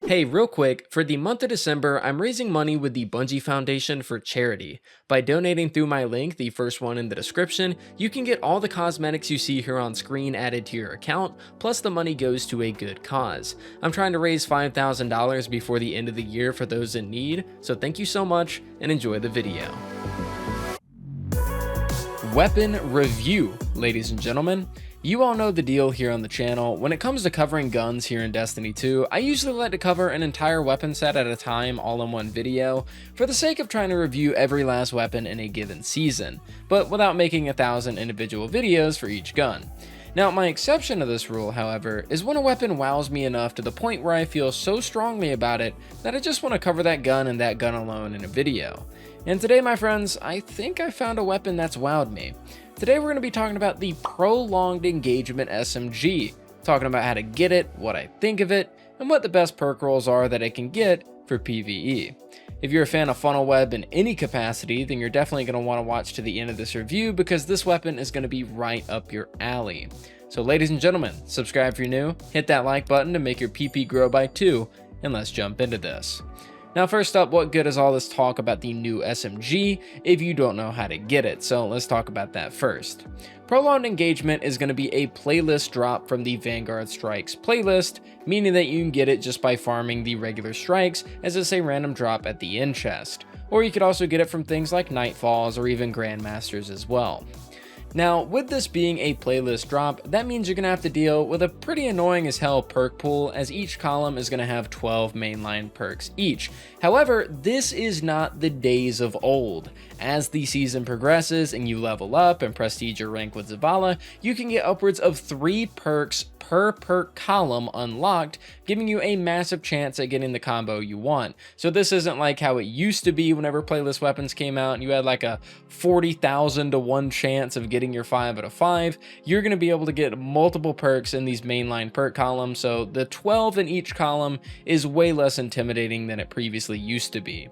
Hey, real quick, for the month of December, I'm raising money with the Bungie Foundation for charity. By donating through my link, the first one in the description, you can get all the cosmetics you see here on screen added to your account, plus the money goes to a good cause. I'm trying to raise $5,000 before the end of the year for those in need, so thank you so much and enjoy the video. Weapon review, ladies and gentlemen. You all know the deal here on the channel. When it comes to covering guns here in Destiny 2, I usually like to cover an entire weapon set at a time all in one video, for the sake of trying to review every last weapon in a given season, but without making 1,000 individual videos for each gun. Now, my exception to this rule, however, is when a weapon wows me enough to the point where I feel so strongly about it that I just want to cover that gun and that gun alone in a video. And today, my friends, I think I found a weapon that's wowed me. Today we're going to be talking about the Prolonged Engagement SMG, talking about how to get it, what I think of it, and what the best perk rolls are that it can get for PvE. If you're a fan of Funnelweb in any capacity, then you're definitely going to want to watch to the end of this review because this weapon is going to be right up your alley. So ladies and gentlemen, subscribe if you're new, hit that like button to make your PP grow by 2, and let's jump into this. Now first up, what good is all this talk about the new SMG if you don't know how to get it? So let's talk about that first. Prolonged Engagement is going to be a playlist drop from the Vanguard Strikes playlist, meaning that you can get it just by farming the regular strikes as it's a random drop at the end chest. Or you could also get it from things like Nightfalls or even Grandmasters as well. Now, with this being a playlist drop, that means you're going to have to deal with a pretty annoying as hell perk pool, as each column is going to have 12 mainline perks each. However, this is not the days of old. As the season progresses and you level up and prestige your rank with Zavala, you can get upwards of 3 perks per perk column unlocked, giving you a massive chance at getting the combo you want. So this isn't like how it used to be whenever playlist weapons came out and you had like a 40,000 to 1 chance of getting your 5 out of 5. You're going to be able to get multiple perks in these mainline perk columns, so the 12 in each column is way less intimidating than it previously used to be.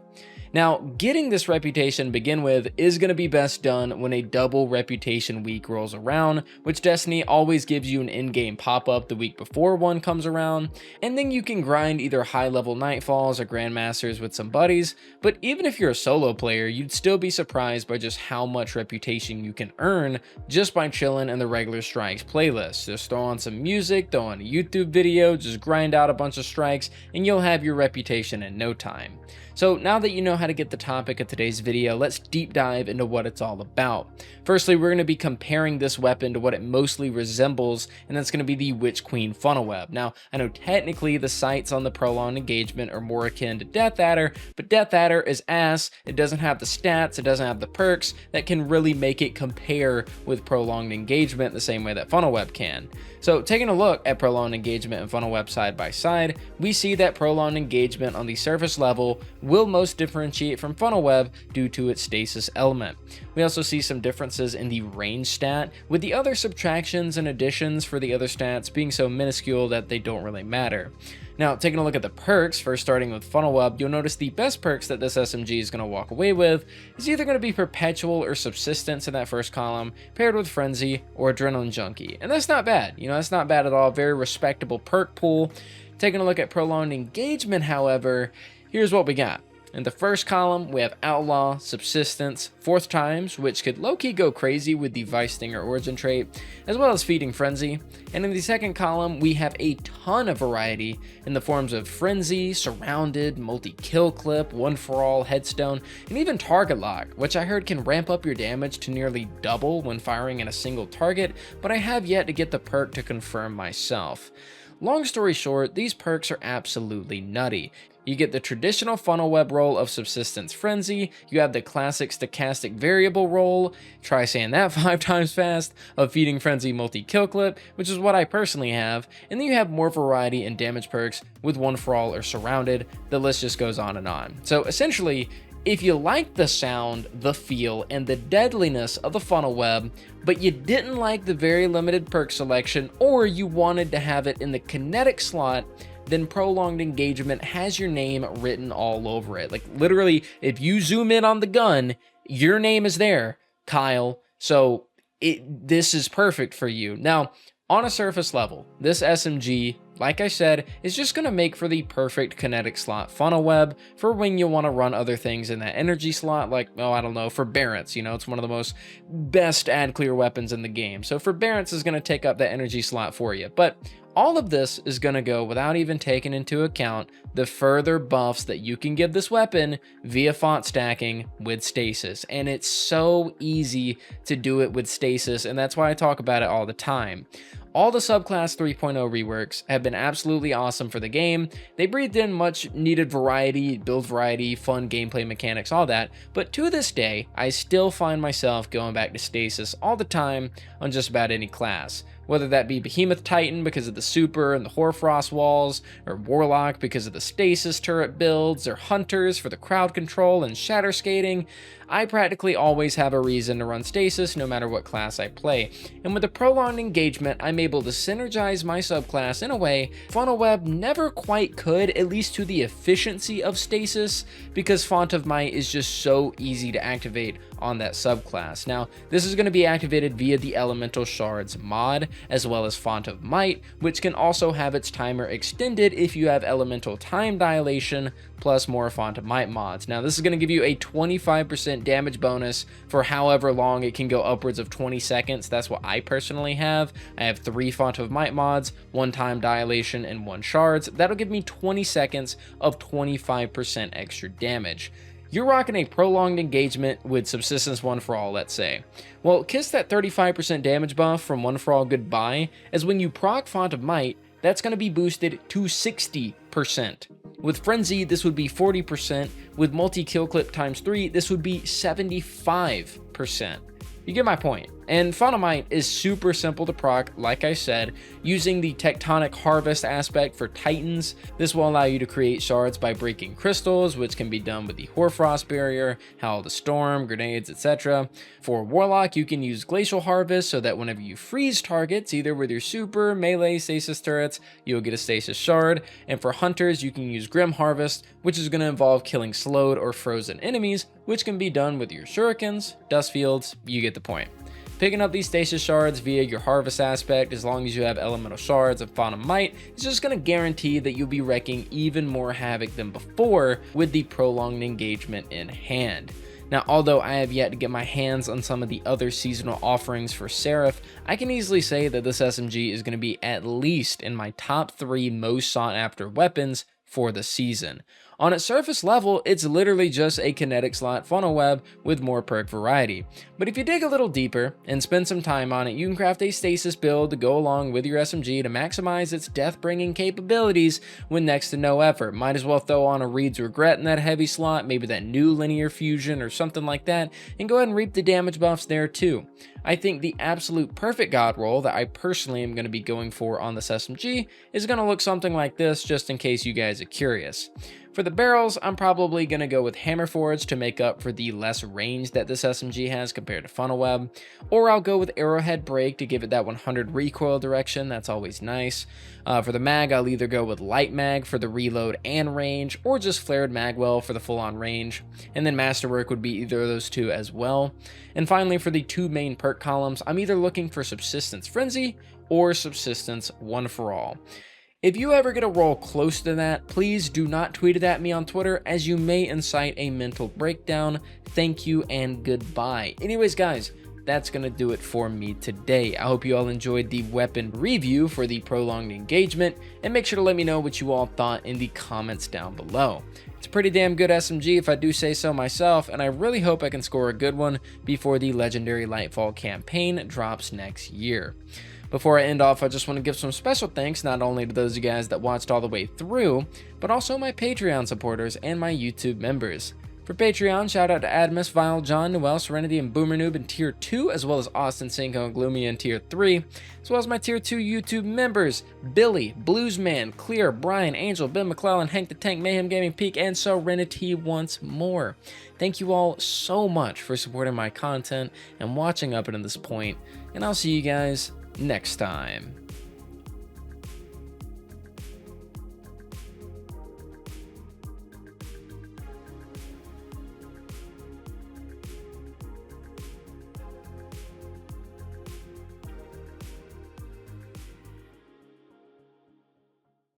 Now, getting this reputation to begin with is going to be best done when a double reputation week rolls around, which Destiny always gives you an in-game pop-up the week before one comes around, and then you can grind either high-level Nightfalls or Grandmasters with some buddies. But even if you're a solo player, you'd still be surprised by just how much reputation you can earn just by chilling in the regular strikes playlist. Just throw on some music, throw on a YouTube video, just grind out a bunch of strikes, and you'll have your reputation in no time. So now that you know how to get the topic of today's video, let's deep dive into what it's all about. Firstly, we're going to be comparing this weapon to what it mostly resembles, and that's going to be the Witch Queen Funnelweb. Now, I know technically the sights on the Prolonged Engagement are more akin to 𝗕𝗏𝗏𝗏, but 𝗕𝗏𝗏𝗏 is ass. It doesn't have the stats, it doesn't have the perks that can really make it compare with Prolonged Engagement the same way that Funnelweb can. So taking a look at Prolonged Engagement and Funnelweb side by side, we see that Prolonged Engagement on the surface level will most differentiate from Funnelweb due to its stasis element. We also see some differences in the range stat, with the other subtractions and additions for the other stats being so minuscule that they don't really matter. Now, taking a look at the perks, first starting with Funnelweb, you'll notice the best perks that this SMG is going to walk away with is either going to be Perpetual or Subsistence in that first column, paired with Frenzy or Adrenaline Junkie. And that's not bad, that's not bad at all, very respectable perk pool. Taking a look at Prolonged Engagement, however, here's what we got. In the first column, we have Outlaw, Subsistence, Fourth Times, which could low-key go crazy with the 𝗙𝗏𝗍 origin trait, as well as Feeding Frenzy. And in the second column, we have a ton of variety in the forms of Frenzy, Surrounded, Multi-Kill Clip, One for All, Headstone, and even Target Lock, which I heard can ramp up your damage to nearly double when firing at a single target, but I have yet to get the perk to confirm myself. Long story short, these perks are absolutely nutty. You get the traditional Funnelweb roll of Subsistence Frenzy, you have the classic stochastic variable roll, try saying that 5 times fast, of Feeding Frenzy Multi-Kill Clip, which is what I personally have, and then you have more variety in damage perks with One for All or Surrounded. The list just goes on and on. So essentially, if you like the sound, the feel, and the deadliness of the Funnelweb, but you didn't like the very limited perk selection, or you wanted to have it in the kinetic slot, then Prolonged Engagement has your name written all over it. Like literally, if you zoom in on the gun, your name is there, Kyle. So this is perfect for you. Now, on a surface level, this SMG like I said, is just going to make for the perfect kinetic slot funnel web for when you want to run other things in that energy slot, like, oh, I don't know, forbearance. You know, it's one of the most best add clear weapons in the game. So forbearance is going to take up that energy slot for you. But all of this is going to go without even taking into account the further buffs that you can give this weapon via font stacking with Stasis. And it's so easy to do it with Stasis, and that's why I talk about it all the time. All the subclass 3.0 reworks have been absolutely awesome for the game. They breathed in much needed variety, build variety, fun gameplay mechanics, all that. But to this day, I still find myself going back to Stasis all the time on just about any class. Whether that be Behemoth Titan because of the super and the Hoarfrost walls, or Warlock because of the Stasis turret builds, or Hunters for the crowd control and shatter skating, I practically always have a reason to run Stasis no matter what class I play. And with the prolonged engagement, I'm able to synergize my subclass in a way Funnelweb never quite could, at least to the efficiency of Stasis, because Font of Might is just so easy to activate on that subclass. Now, this is going to be activated via the Elemental Shards mod, as well as Font of Might, which can also have its timer extended if you have Elemental Time Dilation plus more Font of Might mods. Now, this is going to give you a 25% damage bonus for however long. It can go upwards of 20 seconds. That's what I personally have. I have 3 Font of Might mods, 1 Time Dilation, and 1 Shards. That'll give me 20 seconds of 25% extra damage. You're rocking a prolonged engagement with Subsistence 1 for All, let's say. Well, kiss that 35% damage buff from 1 for All goodbye, as when you proc Font of Might, that's going to be boosted to 60%. With Frenzy, this would be 40%. With multi-kill clip times 3, this would be 75%. You get my point. And Font of Might is super simple to proc, like I said, using the Tectonic Harvest aspect for Titans. This will allow you to create shards by breaking crystals, which can be done with the Hoarfrost barrier, Howl the Storm, grenades, etc. For Warlock, you can use Glacial Harvest so that whenever you freeze targets, either with your super, melee, stasis turrets, you'll get a stasis shard. And for Hunters, you can use Grim Harvest, which is going to involve killing slowed or frozen enemies, which can be done with your shurikens, dust fields. You get the point. Picking up these stasis shards via your harvest aspect, as long as you have elemental shards and Font of Might, is just going to guarantee that you'll be wrecking even more havoc than before with the prolonged engagement in hand. Now, although I have yet to get my hands on some of the other seasonal offerings for Seraph, I can easily say that this SMG is going to be at least in my top 3 most sought after weapons for the season. On its surface level, it's literally just a kinetic slot funnel web with more perk variety. But if you dig a little deeper and spend some time on it, you can craft a stasis build to go along with your SMG to maximize its death-bringing capabilities with next to no effort. Might as well throw on a Reed's Regret in that heavy slot, maybe that new linear fusion or something like that, and go ahead and reap the damage buffs there too. I think the absolute perfect god roll that I personally am going to be going for on this SMG is going to look something like this, just in case you guys are curious. For the barrels, I'm probably going to go with Hammerforge to make up for the less range that this SMG has compared to Funnelweb, or I'll go with Arrowhead Break to give it that 100 recoil direction. That's always nice. For the mag, I'll either go with Light Mag for the reload and range, or just Flared Magwell for the full-on range, and then Masterwork would be either of those two as well. And finally, for the 2 main perk columns, I'm either looking for Subsistence Frenzy or Subsistence 1 for All. If you ever get a roll close to that, please do not tweet it at me on Twitter, as you may incite a mental breakdown. Thank you and goodbye. Anyways, guys, that's going to do it for me today. I hope you all enjoyed the weapon review for the prolonged engagement, and make sure to let me know what you all thought in the comments down below. It's a pretty damn good SMG if I do say so myself, and I really hope I can score a good one before the Legendary Lightfall campaign drops next year. Before I end off, I just want to give some special thanks not only to those of you guys that watched all the way through, but also my Patreon supporters and my YouTube members. For Patreon, shout out to Admus, Vile, John, Noel, Serenity, and Boomer Noob in Tier 2, as well as Austin, Cinco, and Gloomy in Tier 3, as well as my Tier 2 YouTube members, Billy, Bluesman, Clear, Brian, Angel, Ben McClellan, Hank the Tank, Mayhem Gaming Peak, and Serenity once more. Thank you all so much for supporting my content and watching up until this point, and I'll see you guys next time.